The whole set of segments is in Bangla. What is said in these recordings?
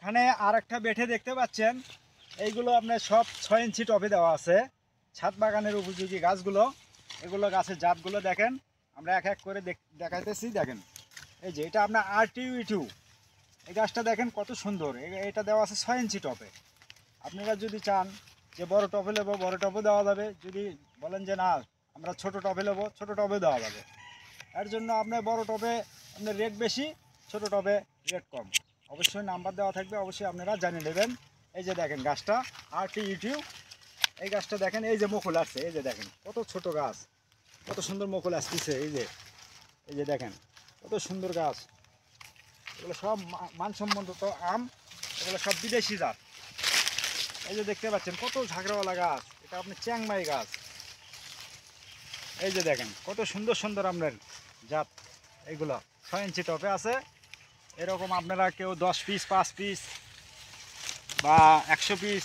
এখানে আরেকটা বেঠে দেখতে পাচ্ছেন, এইগুলো আপনার সব 6 ইঞ্চি টবে দেওয়া আছে। ছাদ বাগানের উপযোগী গাছগুলো, এগুলো গাছের জাতগুলো দেখেন, আমরা এক এক করে দেখাইতেছি। দেখেন এই যে এটা আপনার RTU2, এই গাছটা দেখেন কত সুন্দর। এটা দেওয়া আছে 6 ইঞ্চি টবে। আপনারা যদি চান যে বড় টবে নেবো, বড় টবে দেওয়া যাবে। যদি বলেন যে না আমরা ছোট টবে নেবো, ছোট টবে দেওয়া যাবে। এর জন্য আপনার বড় টবে আপনার রেট বেশি, ছোট টবে রেট কম। অবশ্যই নাম্বার দেওয়া থাকবে, অবশ্যই আপনারা জানিয়ে নেবেন। এই যে দেখেন গাছটা RTU2, এই গাছটা দেখেন, এই যে মুকুল আসছে, এই যে দেখেন কত ছোট গাছ, কত সুন্দর মুকুল আসতেছে। এই যে দেখেন কত সুন্দর গাছ। এগুলো সব মানসম্মত আম, এগুলো সব বিদেশি জাত। এই যে দেখতে পাচ্ছেন কত ঝাঁকড়াওয়ালা গাছ, এটা আপনার চ্যাংমাই গাছ। এই যে দেখেন কত সুন্দর সুন্দর আপনার জাত। এইগুলো 6 ইঞ্চি টপে আছে। এরকম আপনারা কেউ 10 পিস, 5 পিস বা 100 পিস,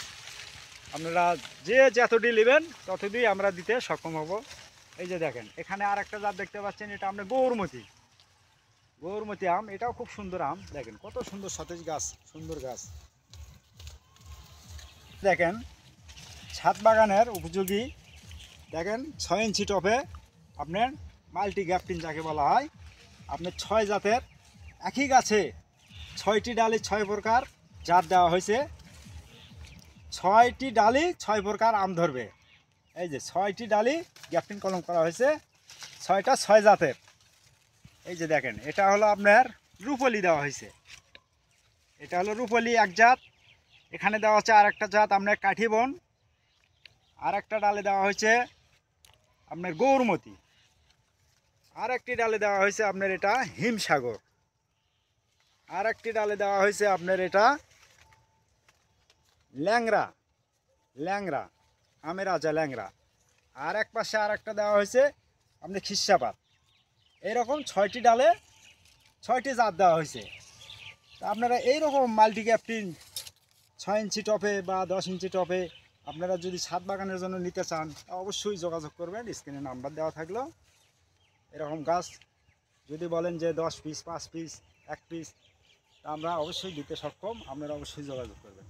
আপনারা যে যতটি নেবেন ততটি আমরা দিতে সক্ষম হব। এই যে দেখেন এখানে আর একটা জাত দেখতে পাচ্ছেন, এটা আপনার গৌরমতি আম। এটাও খুব সুন্দর আম। দেখেন কত সুন্দর সতেজ গাছ, সুন্দর গাছ। দেখেন ছাদ বাগানের উপযোগী, দেখেন 6 ইঞ্চি টপে আপনার মাল্টি গ্যাপটিন যাকে বলা হয়, আপনার 6 জাতের একই গাছে 6টি ডালে 6 প্রকার জাত দেওয়া হয়েছে। 6টি ডালি 6 প্রকার আম ধরবে। এই যে 6টি ডালি গ্যাপটিন কলম করা হয়েছে, 6টা 6 জাতের। এই যে দেখেন এটা হলো আপনার রূপলি দেওয়া হয়েছে, এটা হলো রূপলি এক জাত। এখানে দেওয়া হচ্ছে আর একটা জাত আপনার কাঠিবন। আর একটা ডালে দেওয়া হয়েছে আপনার গৌরমতি। আর একটি ডালে দেওয়া হয়েছে আপনার এটা হিমসাগর। আর একটি ডালে দেওয়া হয়েছে আপনার এটা ল্যাংরা, আমের রাজা ল্যাংরা। আর এক পাশে আর একটা দেওয়া হয়েছে আপনার খিস্সাপাত। এইরকম 6টি ডালে 6টি জাত দেওয়া হয়েছে। তা আপনারা এইরকম মাল্টি গ্যাপটিন 6 ইঞ্চি টপে বা 10 ইঞ্চি টপে আপনারা যদি ছাদ বাগানের জন্য নিতে চান, অবশ্যই যোগাযোগ করবেন। স্ক্রিনে নাম্বার দেওয়া থাকলো। এরকম গাছ যদি বলেন যে 10 পিস, 5 পিস, 1 পিস, আমরা অবশ্যই দিতে সক্ষম। আপনারা অবশ্যই যোগাযোগ করবেন।